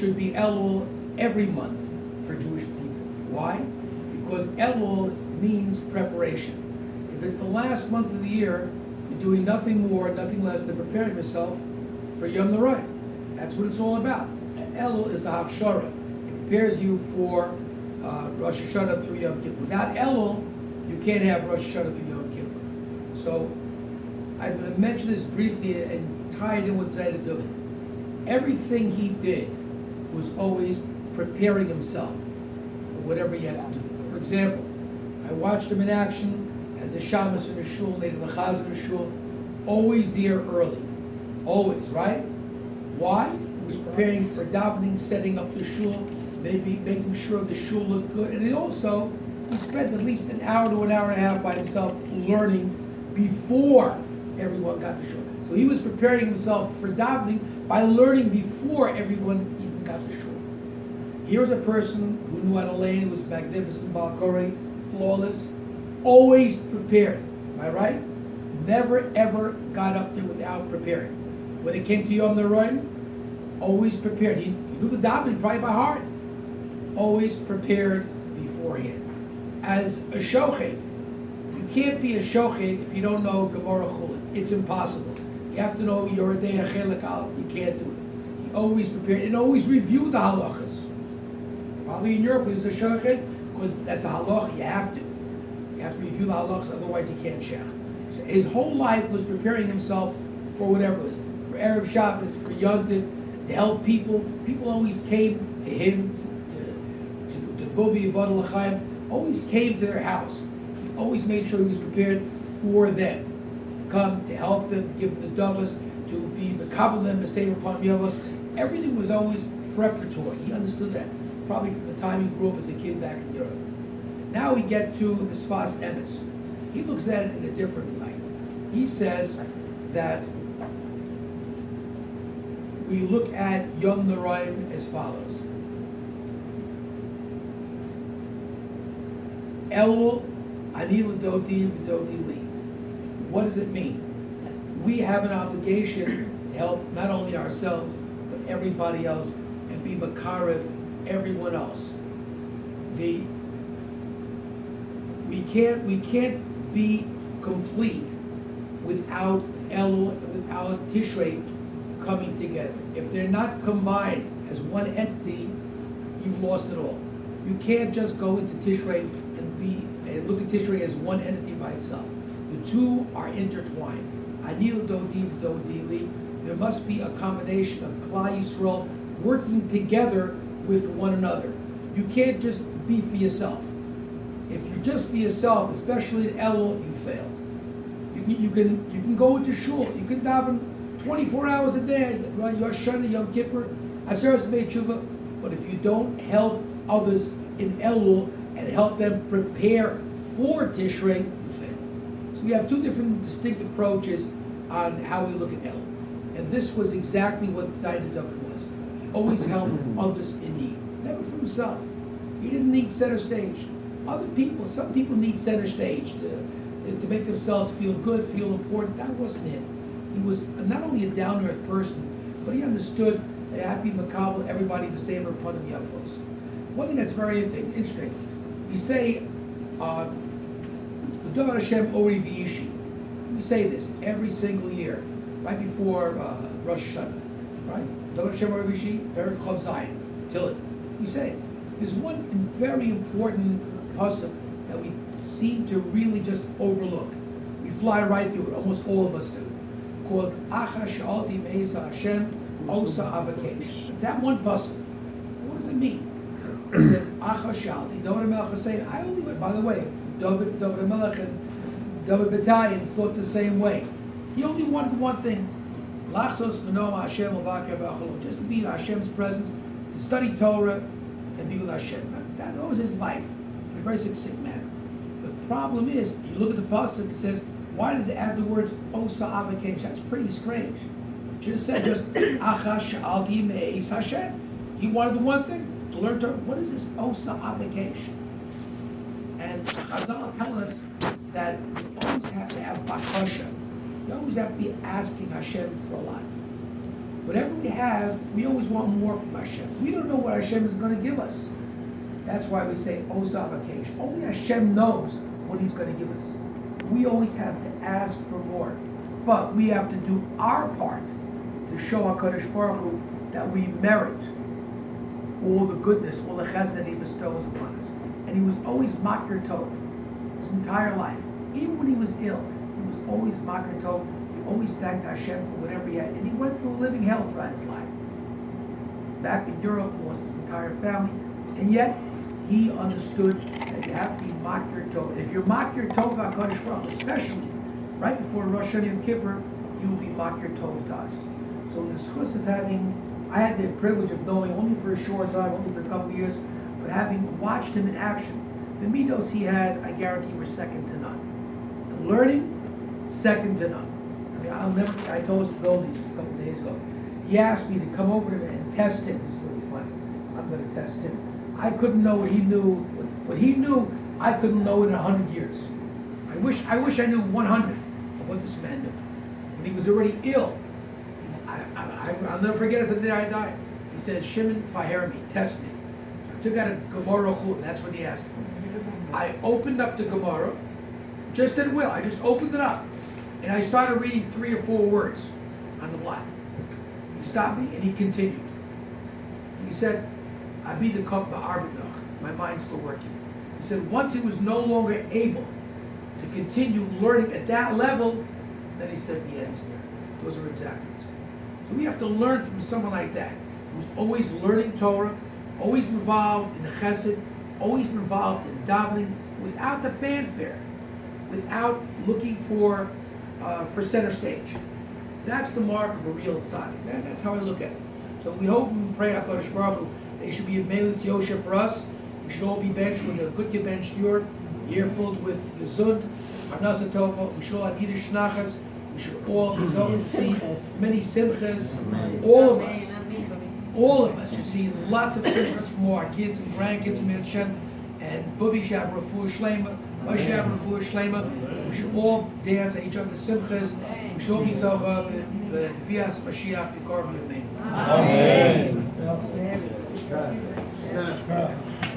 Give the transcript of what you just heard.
should be Elul every month for Jewish people. Why? Because Elul means preparation. If it's the last month of the year, you're doing nothing more, nothing less than preparing yourself for Yom Narayim. That's what it's all about. And Elul is the Hakshara. It prepares you for Rosh Hashanah through Yom Kippur. Without Elul, you can't have Rosh Hashanah through Yom Kippur. So I'm going to mention this briefly and tie it in with Zaide Yahrtzeit. Everything he did was always preparing himself for whatever he had to do. For example, I watched him in action as a shamus in a shul, later the chazan in a shul, always there early. Always, right? Why? He was preparing for davening, setting up the shul, maybe making sure the shul looked good. And he spent at least an hour to an hour and a half by himself learning before everyone got to shul. So he was preparing himself for davening by learning before everyone even got to shul. Here's a person who knew how to lane, was magnificent, balkore, flawless, always prepared. Am I right? Never ever got up there without preparing. When it came to Yom Narayim, always prepared. He knew the davening probably by heart. Always prepared beforehand. As a shochet, you can't be a shochet if you don't know Gemara Chulin. It's impossible. You have to know Yoredei HaChelek Aleph. You can't do it. He always prepared and always reviewed the halachas. Probably in Europe, he was a shochet because that's a halacha. You have to. You have to review the halachas, otherwise you can't shech. So his whole life was preparing himself for whatever it was. For Erev Shabbos, for Yom Tov, to help people. People always came to him, to Bobi Yibad L'chaim, always came to their house. He always made sure he was prepared for them. Come to help them, give them the davos, to be mekabel them, b'seir upon yavos. Everything was always preparatory. He understood that, probably from the time he grew up as a kid back in Europe. Now we get to the Sfas Emes. He looks at it in a different light. He says that we look at Yom Narayim as follows. Elul ani l'dodi v'dodi li. What does it mean? We have an obligation to help not only ourselves, but everybody else, and be makarev everyone else. We can't be complete without Elul, without Tishrei coming together. If they're not combined as one entity, you've lost it all. You can't just go into Tishrei and look at Tishrei as one entity by itself. The two are intertwined. Anil dodi v'dodi li. There must be a combination of Klal Yisrael working together with one another. You can't just be for yourself. If you're just for yourself, especially in Elul, you failed. You can go into shul. You can daven 24 hours a day. Run Rosh Hashanah, Yom Kippur, Aseres Beit Tshuva. But if you don't help others in Elul and help them prepare for Tishrei, you fail. So we have two different distinct approaches on how we look at Elul. And this was exactly what Zaide Yahrtzeit was. He always helped others in need, never for himself. He didn't need center stage. Other people, some people need center stage to make themselves feel good, feel important. That wasn't him. He was not only a down-to-earth person, but he understood that happy makabel, everybody to save her upon him yavos. One thing that's very interesting, we say, L'Davar Hashem Ori V'Yishi. We say this every single year, right before Rosh Hashanah, right? L'Davar Hashem Ori V'Yishi, Perek Chav Zayin, Tillit. We say it. There's one very important pasuk that we seem to really just overlook. We fly right through it, almost all of us do. Called Acha Sha'alti Me'esa Hashem Osa Avakesh. That one pasuk, what does it mean? It says Acha Sha'alti. David HaMelech is saying, I only went, by the way, David HaMelech and David Battalion thought the same way. He only wanted one thing. Lachzos B'noma Hashem L'Vaker B'Achalot. Just to be in Hashem's presence, to study Torah, and be with Hashem. That was his life, in a very succinct manner. The problem is, you look at the pasuk, it says, why does it add the words Osa Avakesh? That's pretty strange. It should have said just Acha Sha'alti Me'es Hashem. He wanted the one thing, to learn Torah. What is this Osa Avakesh? And Chazal tell us that you always have to have bakasha. You always have to be asking Hashem for a lot. Whatever we have, we always want more from Hashem. We don't know what Hashem is going to give us. That's why we say Osa Vakesh. Only Hashem knows what He's going to give us. We always have to ask for more. But we have to do our part to show HaKadosh Baruch Hu that we merit all the goodness, all the chesed that He bestows upon us. And He was always Makir Tov his entire life. Even when He was ill, He was always Makir Tov. He always thanked Hashem for whatever He had. And He went through a living hell throughout His life. Back in Europe, He lost His entire family. And yet, He understood that you have to be Makir Tov. If you're Makir Tov HaKadosh Baruch Hu, especially right before Rosh Hashanah Yom Kippur, you will be Makir Tov to us. So in the schus of I had the privilege of knowing only for a short time, only for a couple of years, but having watched him in action, the midos he had, I guarantee, were second to none. The learning, second to none. I mean, I'll never, I noticed the building just a couple of days ago. He asked me to come over to him and test him. This is really funny. I'm going to test him. I couldn't know what he knew. What he knew, I couldn't know in 100 years. I wish I knew 100 of what this man knew. When he was already ill, I'll never forget it the day I died. He said, Shimon, fire me, test me. I took out a Gemara Chul, that's what he asked for. I opened up the Gemara, just at will. I just opened it up. And I started reading 3 or 4 words on the block. He stopped me and he continued. And he said, I beat the cup my mind's still working. He said, once he was no longer able to continue learning at that level, then he said, the end's there. Those are exact words. So we have to learn from someone like that, who's always learning Torah, always involved in chesed, always involved in davening, without the fanfare, without looking for center stage. That's the mark of a real tzaddik. That's how I look at it. So we hope and pray HaKadosh Baruch Hu, they should be a Melitz Yosha for us. We should all be benched with a good gebenched year filled with Gesund, Parnasa Tova. We should all have Yiddish Nachas. We should all be see many simchas. All of us should see lots of simchas from all our kids and grandkids and Hashem. And Bubi Shab Rafu Shlema, Moshe Rafu Shlema. We should all dance at each other's simchas. We should all be zocha b'vias Mashiach b'korban Amen. Amen.